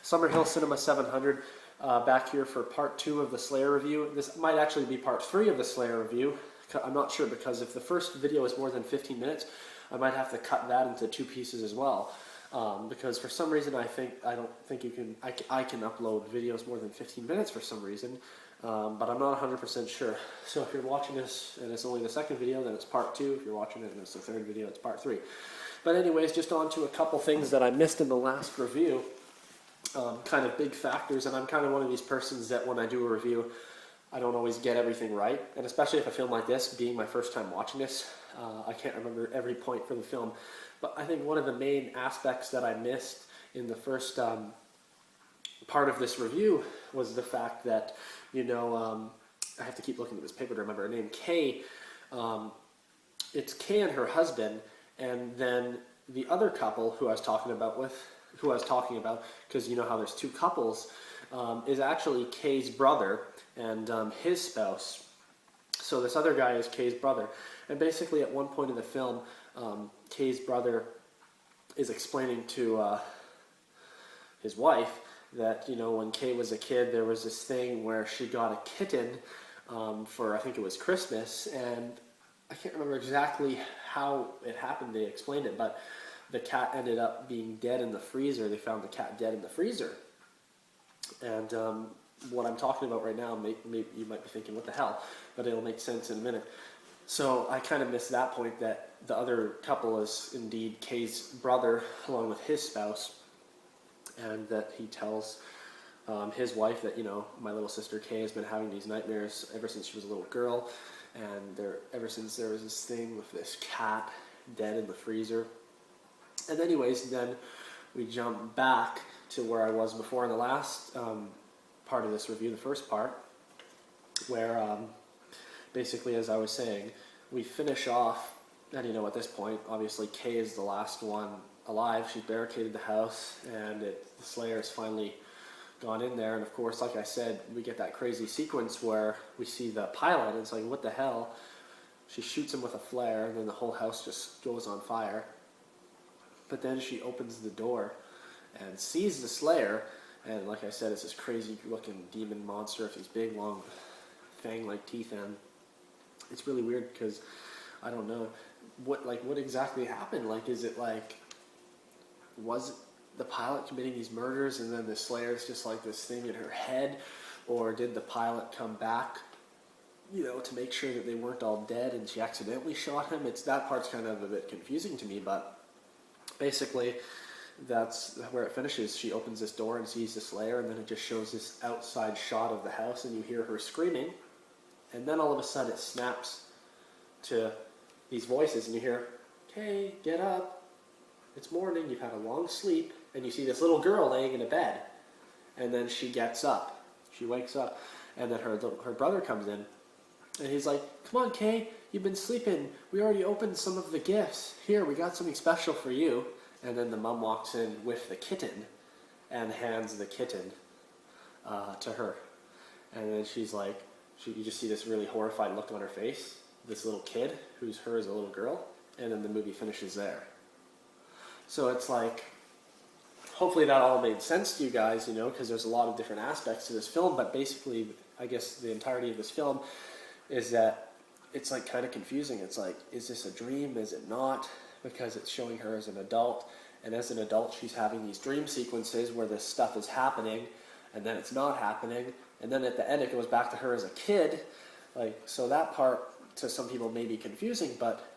Summerhill Cinema 700 back here for part 2 of the Slayer review. This might actually be part 3 of the Slayer review. I'm not sure, because if the first video is more than 15 minutes, I might have to cut that into 2 pieces as well. Because for some reason I don't think you can, I can upload videos more than 15 minutes for some reason, but I'm not 100% sure. So if you're watching this and it's only the second video, then it's part 2. If you're watching it and it's the third video, it's part 3. But anyways, just on to a couple things that I missed in the last review. Kind of big factors, and I'm kind of one of these persons that when I do a review, I don't always get everything right, and especially if a film like this, being my first time watching this, I can't remember every point for the film. But I think one of the main aspects that I missed in the first part of this review was the fact that, you know, I have to keep looking at this paper to remember her name, Kay. It's Kay and her husband, and then the other couple who I was talking about, because you know how there's 2 couples, is actually Kay's brother and his spouse. So this other guy is Kay's brother. And basically at one point in the film, Kay's brother is explaining to his wife that, you know, when Kay was a kid, there was this thing where she got a kitten for, I think it was Christmas, and I can't remember exactly how it happened. They explained it, but the cat ended up being dead in the freezer. They found the cat dead in the freezer. And what I'm talking about right now, maybe you might be thinking, what the hell? But it'll make sense in a minute. So I kind of missed that point, that the other couple is indeed Kay's brother along with his spouse, and that he tells his wife that, you know, my little sister Kay has been having these nightmares ever since she was a little girl, and ever since there was this thing with this cat dead in the freezer. And anyways, then we jump back to where I was before in the last part of this review, the first part, where basically, as I was saying, we finish off, and you know, at this point, obviously Kay is the last one alive. She's barricaded the house, and the Slayer has finally gone in there, and of course, like I said, we get that crazy sequence where we see the pilot, and it's like, what the hell? She shoots him with a flare, and then the whole house just goes on fire. But then she opens the door and sees the Slayer, and like I said, it's this crazy looking demon monster with these big long fang-like teeth, and it's really weird because I don't know what exactly happened. Like, is it like, was the pilot committing these murders and then the Slayer's just like this thing in her head, or did the pilot come back, you know, to make sure that they weren't all dead and she accidentally shot him? That part's kind of a bit confusing to me, but basically that's where it finishes. She opens this door and sees the Slayer, and then it just shows this outside shot of the house, and you hear her screaming, and then all of a sudden it snaps to these voices, and you hear, "Kay, get up, it's morning, you've had a long sleep," and you see this little girl laying in a bed, and then she gets up, she wakes up, and then her brother comes in, and he's like, "Come on, Kay, you've been sleeping, we already opened some of the gifts, here, we got something special for you." And then the mom walks in with the kitten and hands the kitten to her. And then she's like, you just see this really horrified look on her face, this little kid, who's her as a little girl, and then the movie finishes there. So it's like, hopefully that all made sense to you guys, you know, because there's a lot of different aspects to this film, but basically, I guess the entirety of this film is that it's like kind of confusing. It's like, is this a dream? Is it not? Because it's showing her as an adult, and as an adult she's having these dream sequences where this stuff is happening, and then it's not happening, and then at the end it goes back to her as a kid. Like, so that part to some people may be confusing, but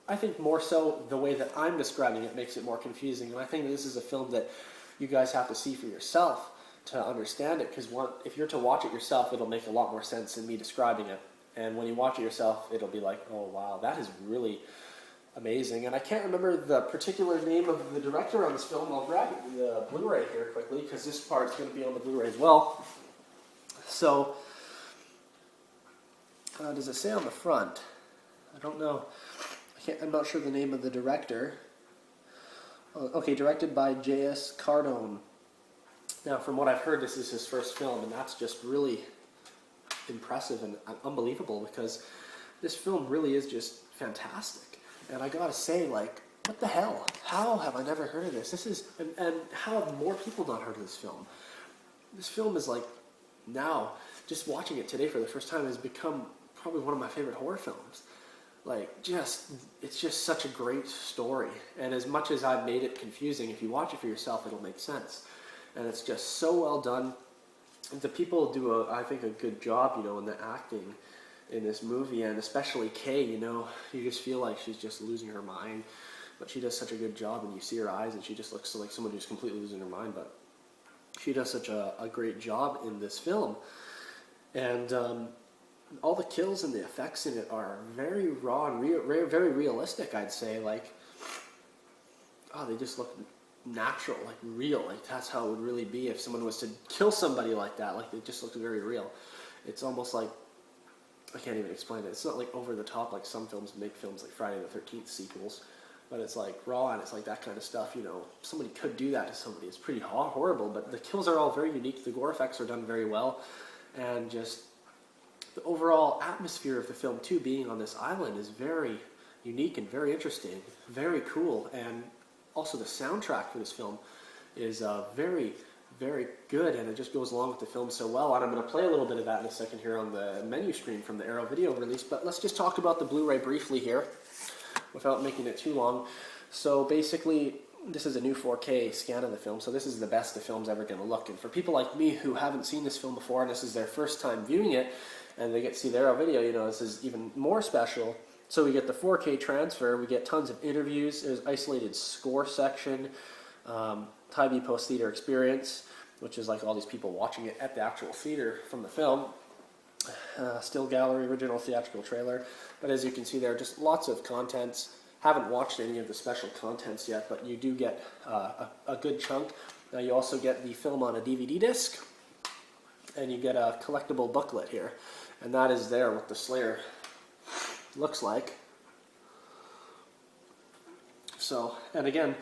I think more so the way that I'm describing it makes it more confusing, and I think this is a film that you guys have to see for yourself to understand it, because if you're to watch it yourself, it'll make a lot more sense than me describing it, and when you watch it yourself, it'll be like, oh wow, that is really amazing. And I can't remember the particular name of the director on this film. I'll grab the Blu-ray here quickly, because this part's going to be on the Blu-ray as well. So, does it say on the front? I don't know. I'm not sure the name of the director. Okay, directed by J.S. Cardone. Now, from what I've heard, this is his first film, and that's just really impressive and unbelievable, because this film really is just fantastic. And I gotta say, like, what the hell? How have I never heard of this? And how have more people not heard of this film? This film is like, now, just watching it today for the first time has become probably one of my favorite horror films. Like, it's just such a great story. And as much as I've made it confusing, if you watch it for yourself, it'll make sense. And it's just so well done. The people do, I think, a good job, in the acting in this movie, and especially Kay, you just feel like she's just losing her mind, but she does such a good job, and you see her eyes, and she just looks like someone who's completely losing her mind, but she does such a great job in this film. And all the kills and the effects in it are very raw and very realistic, I'd say. Like, they just look natural, like real. Like, that's how it would really be if someone was to kill somebody like that. Like, it just looks very real. It's almost like, I can't even explain it. It's not like over the top like some films make films like Friday the 13th sequels, but it's like raw, and it's like that kind of stuff. Somebody could do that to somebody. It's pretty horrible, but the kills are all very unique. The gore effects are done very well, and just the overall atmosphere of the film too, being on this island, is very unique and very interesting, very cool. And also the soundtrack for this film is very, very good, and it just goes along with the film so well. And I'm going to play a little bit of that in a second here on the menu screen from the Arrow Video release, but let's just talk about the Blu-ray briefly here without making it too long. So basically, this is a new 4K scan of the film, so this is the best the film's ever going to look. And for people like me who haven't seen this film before, and this is their first time viewing it, and they get to see the Arrow Video, this is even more special. So we get the 4K transfer, we get tons of interviews, there's isolated score section, Tybee Post Theater Experience, which is like all these people watching it at the actual theater from the film, still gallery, original theatrical trailer. But as you can see there, just lots of contents. Haven't watched any of the special contents yet, but you do get a good chunk. Now you also get the film on a DVD disc, and you get a collectible booklet here, and that is there what the Slayer looks like. So, and again,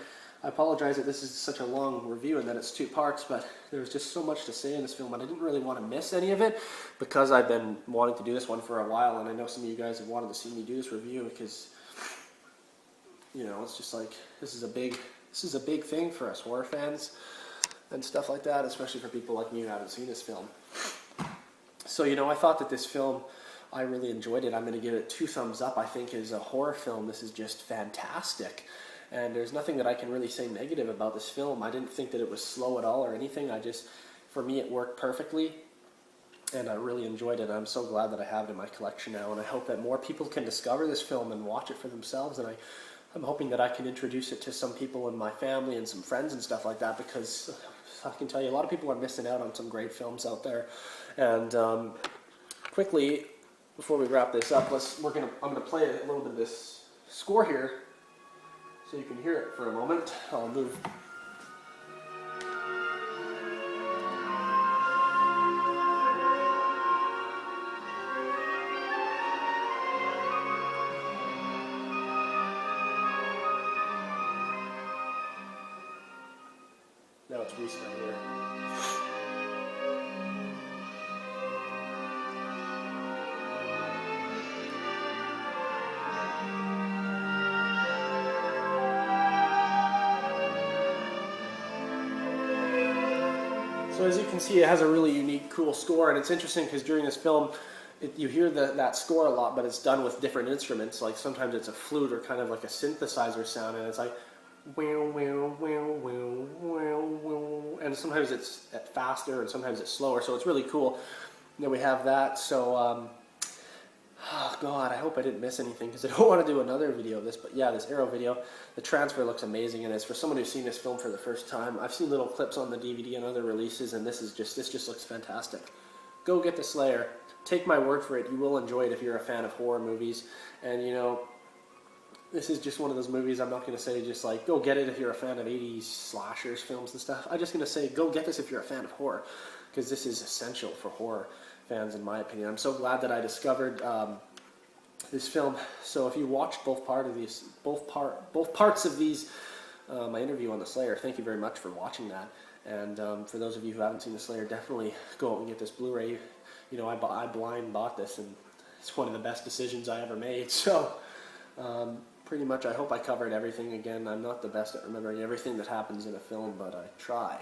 I apologize that this is such a long review and that it's 2 parts, but there's just so much to say in this film, and I didn't really want to miss any of it because I've been wanting to do this one for a while, and I know some of you guys have wanted to see me do this review because, it's just like, this is a big thing for us horror fans and stuff like that, especially for people like me who haven't seen this film. So, I thought that this film, I really enjoyed it. I'm going to give it 2 thumbs up. I think as a horror film, this is just fantastic. And there's nothing that I can really say negative about this film. I didn't think that it was slow at all or anything. For me, it worked perfectly. And I really enjoyed it. I'm so glad that I have it in my collection now. And I hope that more people can discover this film and watch it for themselves. And I'm hoping that I can introduce it to some people in my family and some friends and stuff like that, because I can tell you a lot of people are missing out on some great films out there. And quickly, before we wrap this up, I'm gonna play a little bit of this score here, so you can hear it for a moment. I'll move. Now it's restart here. So as you can see, it has a really unique, cool score, and it's interesting because during this film, you hear that score a lot, but it's done with different instruments. Like sometimes it's a flute or kind of like a synthesizer sound, and it's like, and sometimes it's faster and sometimes it's slower, so it's really cool. And then we have that, so oh God, I hope I didn't miss anything because I don't want to do another video of this, but yeah, this Arrow Video, the transfer looks amazing, and it's for someone who's seen this film for the first time. I've seen little clips on the DVD and other releases, and this just looks fantastic. Go get the Slayer. Take my word for it, you will enjoy it if you're a fan of horror movies. And this is just one of those movies. I'm not going to say just like go get it if you're a fan of 80s slashers films and stuff. I'm just going to say go get this if you're a fan of horror, because this is essential for horror fans in my opinion. I'm so glad that I discovered this film. So if you watched both parts of these, my interview on the Slayer, thank you very much for watching that. And for those of you who haven't seen the Slayer, definitely go out and get this Blu-ray. I blind bought this, and it's one of the best decisions I ever made. So pretty much, I hope I covered everything. Again, I'm not the best at remembering everything that happens in a film, but I try.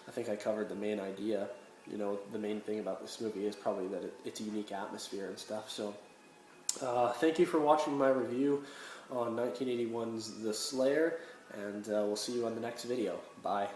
I think I covered the main idea. You know, the main thing about this movie is probably that it's a unique atmosphere and stuff. So, thank you for watching my review on 1981's The Slayer, and we'll see you on the next video. Bye.